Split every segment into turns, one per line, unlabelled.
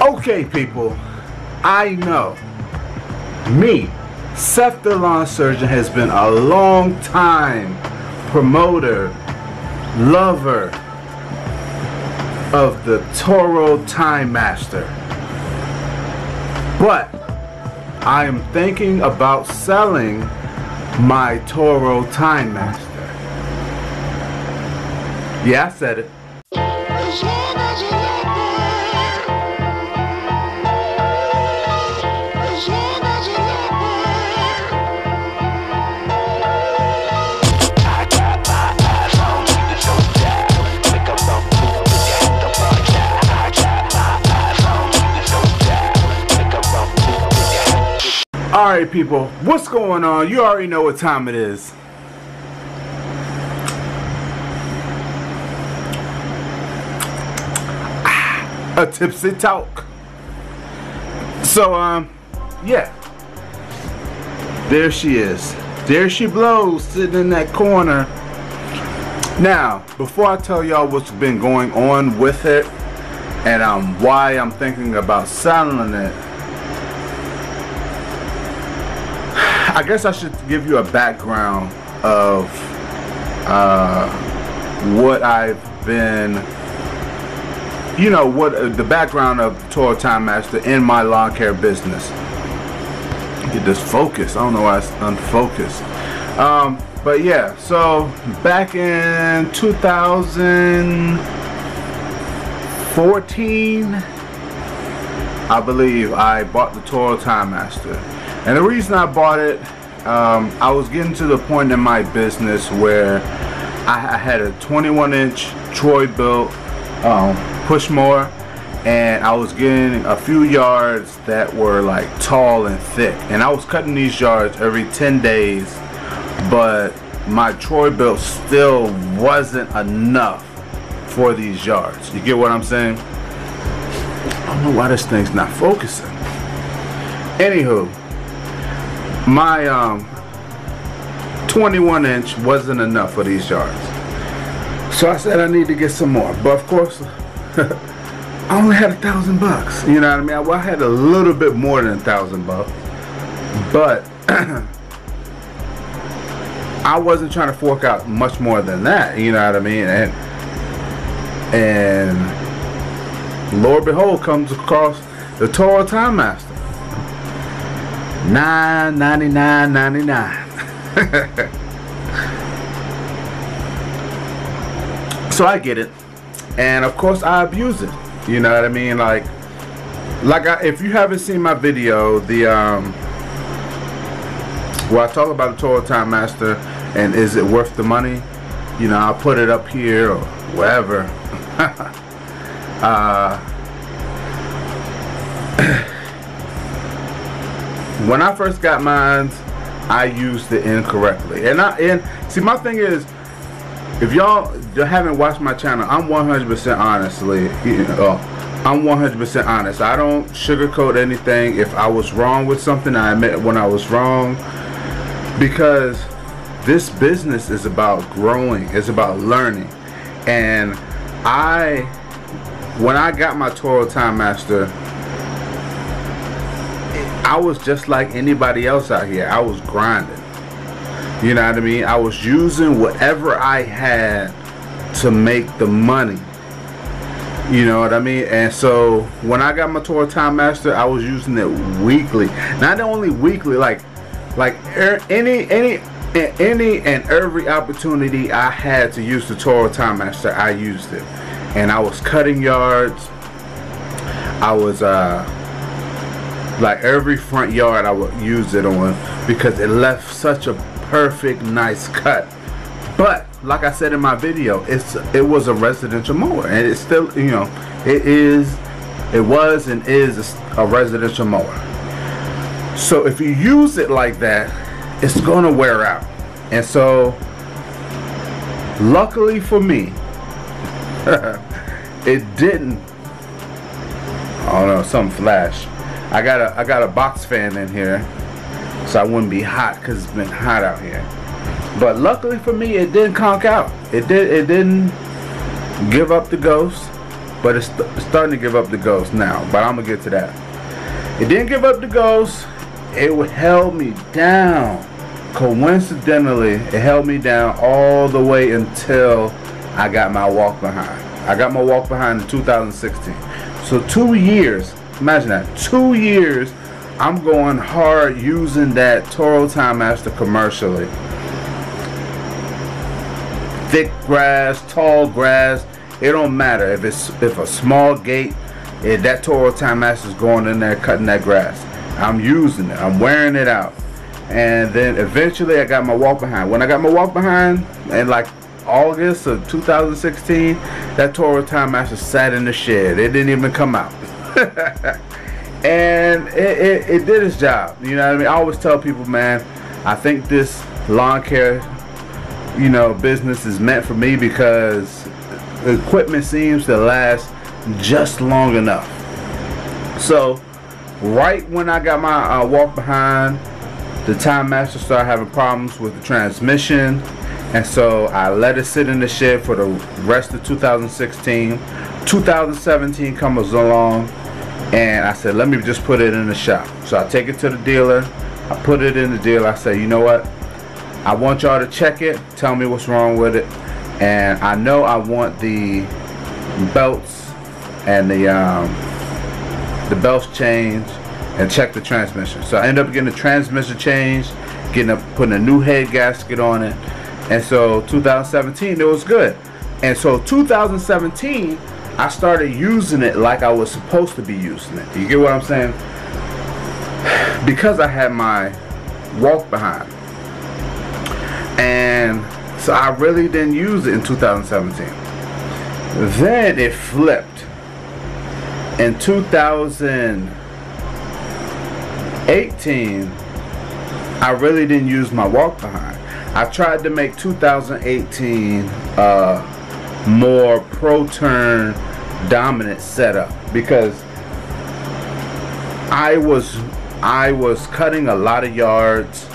Okay, people, I know me, Seth the Lawn Surgeon, has been a long time promoter, lover of the Toro Timemaster, but I am thinking about selling my Toro Timemaster. Yeah, I said it. Alright people, what's going on? You already know what time it is. A tipsy talk. So yeah, there she is. There she blows, sitting in that corner. Now, before I tell y'all what's been going on with it and why I'm thinking about selling it, I guess I should give you a background of what I've been, you know, what the background of the Toro Timemaster in my lawn care business. Get this focus. I don't know why it's unfocused. But yeah, so back in 2014, I believe, I bought the Toro Timemaster. And the reason I bought it, I was getting to the point in my business where I had a 21-inch Troy Bilt push mower, and I was getting a few yards that were like tall and thick, and I was cutting these yards every 10 days, but my Troy Bilt still wasn't enough for these yards. You get what I'm saying? I don't know why this thing's not focusing. Anywho, my 21-inch wasn't enough for these yards, so I said I need to get some more. But of course, I only had $1,000. You know what I mean? Well, I had a little bit more than $1,000, but I wasn't trying to fork out much more than that. You know what I mean? And lo and behold, comes across the Toro Timemaster. $999.99. So I get it, and of course I abuse it. You know what I mean? If you haven't seen my video, the where I talk about the Toro Timemaster and is it worth the money, you know, I'll put it up here or wherever. When I first got mine, I used it incorrectly, and see, my thing is, if y'all haven't watched my channel, I'm 100% honestly, you know, I'm 100% honest. I don't sugarcoat anything. If I was wrong with something, I admit when I was wrong, because this business is about growing, it's about learning. And when I got my Toro Timemaster, I was just like anybody else out here. I was grinding. You know what I mean? I was using whatever I had to make the money. You know what I mean? And so when I got my Toro Timemaster, I was using it weekly. Not only weekly, like any and every opportunity I had to use the Toro Timemaster, I used it. And I was cutting yards. I was like every front yard I would use it on, because it left such a perfect, nice cut. But like I said in my video, it was a residential mower, and it's still, you know, it was and is a residential mower. So if you use it like that, it's gonna wear out. And so luckily for me, it didn't. Oh no, something flashed. I got a box fan in here, so I wouldn't be hot, because it's been hot out here. But luckily for me, it didn't conk out. It didn't give up the ghost, but it's starting to give up the ghost now. But I'm gonna get to that. It didn't give up the ghost. It held me down. Coincidentally, it held me down all the way until I got my walk behind. I got my walk behind in 2016. So 2 years, imagine that, 2 years I'm going hard using that Toro Timemaster commercially. Thick grass, tall grass, it don't matter. If a small gate, that Toro Timemaster is going in there cutting that grass. I'm using it, I'm wearing it out. And then eventually I got my walk behind. When I got my walk behind in like August of 2016, that Toro Timemaster sat in the shed. It didn't even come out. And it did its job. You know what I mean? I always tell people, man, I think this lawn care, you know, business is meant for me because the equipment seems to last just long enough. So right when I got my walk behind, the Timemaster started having problems with the transmission, and so I let it sit in the shed for the rest of 2016. 2017 comes along, and I said, let me just put it in the shop. So I take it to the dealer, I put it in the dealer, I say, you know what, I want y'all to check it, tell me what's wrong with it, and I know I want the belts and the belts changed, and check the transmission. So I end up getting the transmission changed, putting a new head gasket on it, and so 2017 it was good. And so 2017 I started using it like I was supposed to be using it. You get what I'm saying? Because I had my walk behind, and so I really didn't use it in 2017. Then it flipped in 2018. I really didn't use my walk behind. I tried to make 2018 more ProTurn dominant setup because I was cutting a lot of yards.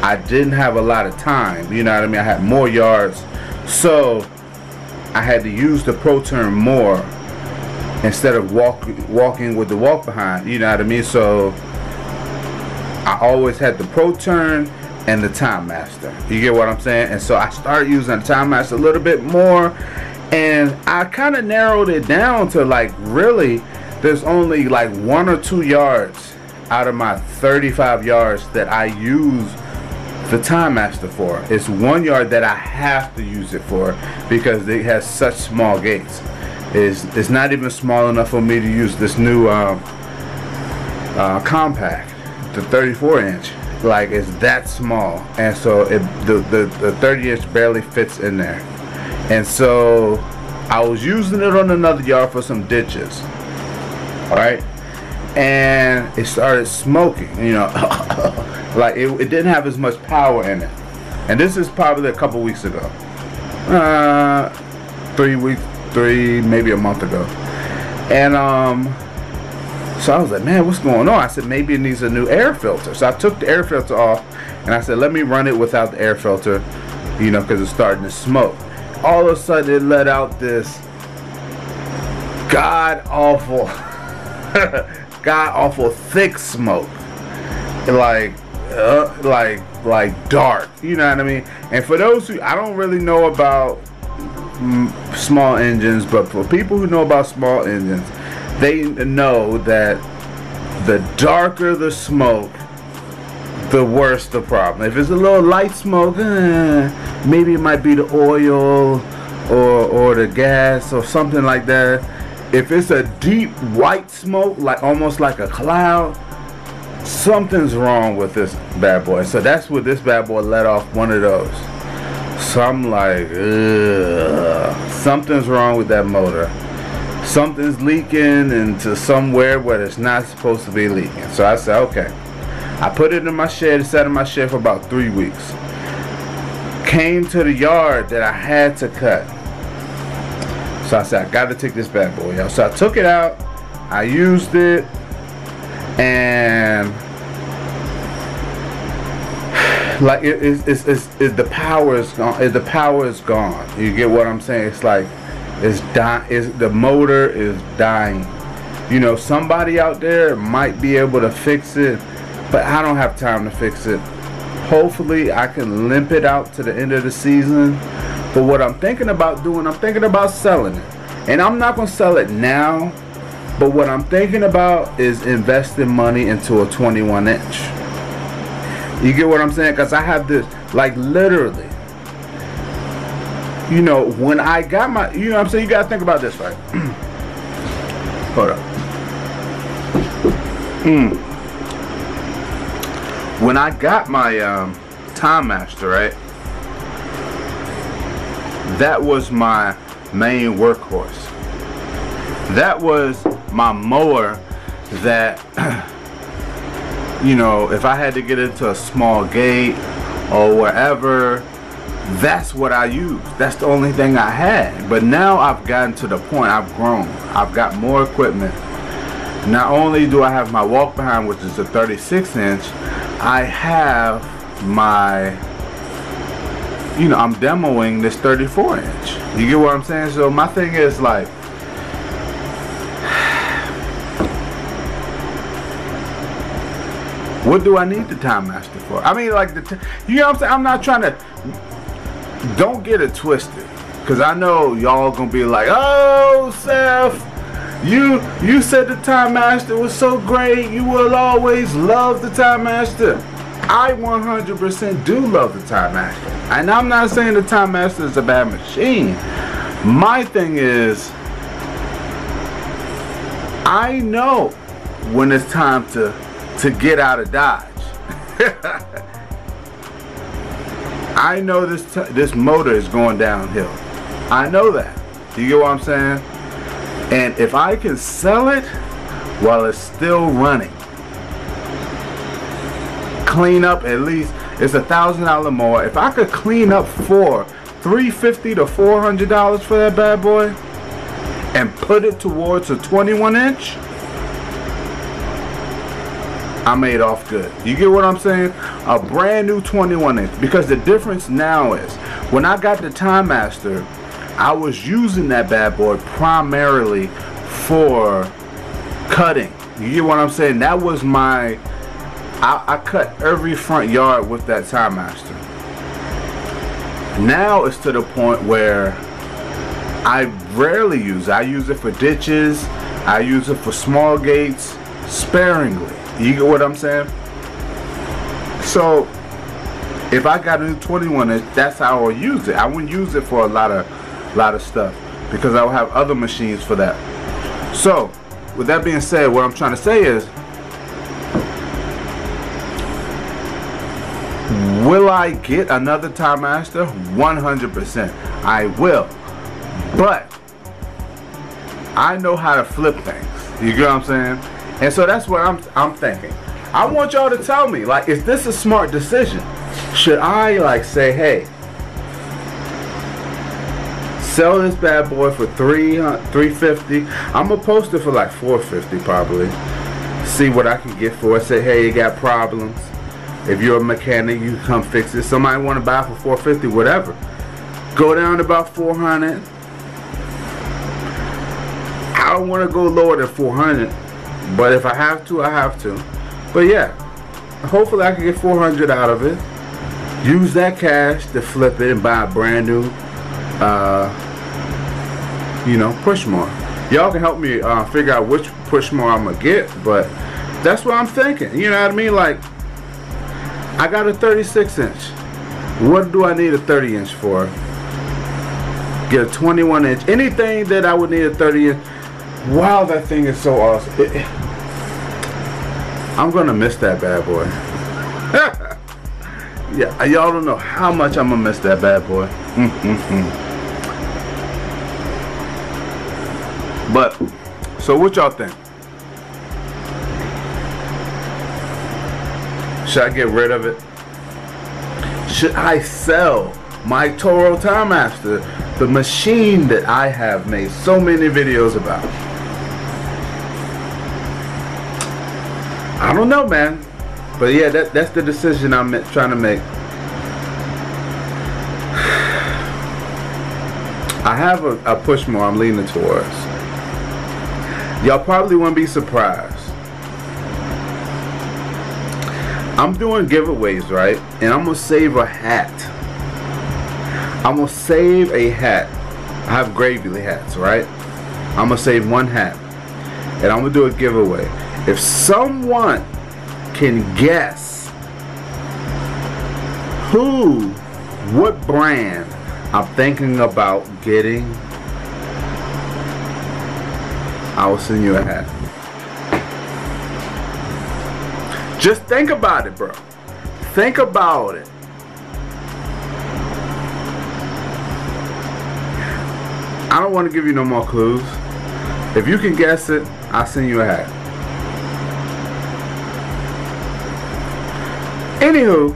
I didn't have a lot of time, you know what I mean? I had more yards, so I had to use the ProTurn more instead of walking with the walk behind, you know what I mean? So I always had the ProTurn and the Timemaster. You get what I'm saying? And so I started using the Timemaster a little bit more, and I kind of narrowed it down to like, really, there's only like 1 or 2 yards out of my 35 yards that I use the Timemaster for. It's 1 yard that I have to use it for because it has such small gates. It's not even small enough for me to use this new compact, the 34-inch. Like, it's that small, and so the 30-inch barely fits in there. And so I was using it on another yard for some ditches, all right, and it started smoking, you know. Like it didn't have as much power in it. And this is probably a couple weeks ago, 3 weeks, maybe a month ago. And so I was like, man, what's going on? I said, maybe it needs a new air filter. So I took the air filter off, and I said, let me run it without the air filter, you know, because it's starting to smoke. All of a sudden, it let out this god-awful, god-awful thick smoke. Like dark, you know what I mean? And for those who, I don't really know about small engines, but for people who know about small engines, they know that the darker the smoke, the worse the problem. If it's a little light smoke, maybe it might be the oil or the gas or something like that. If it's a deep white smoke, like almost like a cloud, something's wrong with this bad boy. So that's what this bad boy let off, one of those. So I'm like, ugh, something's wrong with that motor. Something's leaking into somewhere where it's not supposed to be leaking. So I said, okay. I put it in my shed, sat in my shed for about 3 weeks. Came to the yard that I had to cut. So I said, I got to take this bad boy out. So I took it out, I used it, and like the power is gone. The power is gone. You get what I'm saying? It's like is dying. The motor is dying. You know, somebody out there might be able to fix it, but I don't have time to fix it. Hopefully I can limp it out to the end of the season. But what I'm thinking about doing, I'm thinking about selling it. And I'm not going to sell it now, but what I'm thinking about is investing money into a 21-inch. You get what I'm saying? Because I have this, like, literally, you know, when I got my, you know what I'm saying? You got to think about this, right? Hold up. When I got my Timemaster, right? That was my main workhorse. That was my mower that, you know, if I had to get into a small gate or wherever, that's what I used. That's the only thing I had. But now I've gotten to the point, I've grown. I've got more equipment. Not only do I have my walk behind, which is a 36-inch, I have my, you know, I'm demoing this 34-inch. You get what I'm saying? So my thing is, like, what do I need the Timemaster for? I mean, like, you know what I'm saying? I'm not trying to, don't get it twisted, because I know y'all gonna be like, oh, Seth, you said the Timemaster was so great, you will always love the Timemaster. I 100% do love the Timemaster, and I'm not saying the Timemaster is a bad machine. My thing is, I know when it's time to get out of Dodge. I know this motor is going downhill. I know that. You get what I'm saying? And if I can sell it while it's still running, clean up at least, it's $1,000 more. If I could clean up for $350 to $400 for that bad boy and put it towards a 21-inch, I made off good. You get what I'm saying? A brand new 21-inch. Because the difference now is, when I got the Timemaster, I was using that bad boy primarily for cutting. You get what I'm saying? That was my, I cut every front yard with that Timemaster. Now it's to the point where I rarely use it. I use it for ditches. I use it for small gates sparingly. You get what I'm saying? So if I got a new 21-inch, that's how I'll use it. I wouldn't use it for a lot of stuff, because I will have other machines for that. So with that being said, what I'm trying to say is, will I get another Timemaster? 100%. I will. But I know how to flip things. You get what I'm saying? And so that's what I'm thinking. I want y'all to tell me, like, is this a smart decision? Should I, like, say, hey, sell this bad boy for $350? I'm gonna post it for like $450 probably. See what I can get for it. Say, hey, you got problems. If you're a mechanic, you come fix it. Somebody want to buy it for $450, whatever. Go down to about $400. I don't want to go lower than $400. But if I have to, I have to. But yeah, hopefully I can get $400 out of it. Use that cash to flip it and buy a brand new, you know, push mower. Y'all can help me figure out which push mower I'm gonna get, but that's what I'm thinking. You know what I mean? Like, I got a 36-inch. What do I need a 30-inch for? Get a 21-inch. Anything that I would need a 30-inch. Wow, that thing is so awesome. I'm gonna miss that bad boy. Yeah, y'all don't know how much I'm gonna miss that bad boy. But, so what y'all think? Should I get rid of it? Should I sell my Toro Timemaster, the machine that I have made so many videos about? I don't know, man. But yeah, that's the decision I'm trying to make. I have a push mower I'm leaning towards. Y'all probably won't be surprised. I'm doing giveaways, right? And I'm gonna save a hat. I'm gonna save a hat. I have gravy hats, right? I'm gonna save one hat, and I'm gonna do a giveaway. If someone can guess what brand I'm thinking about getting, I will send you a hat. Just think about it, bro. Think about it. I don't want to give you no more clues. If you can guess it, I'll send you a hat. Anywho,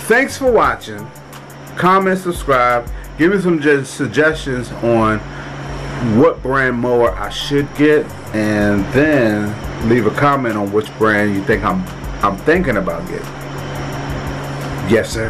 thanks for watching. Comment, subscribe. Give me some suggestions on what brand mower I should get, and then leave a comment on which brand you think I'm thinking about getting. Yes, sir.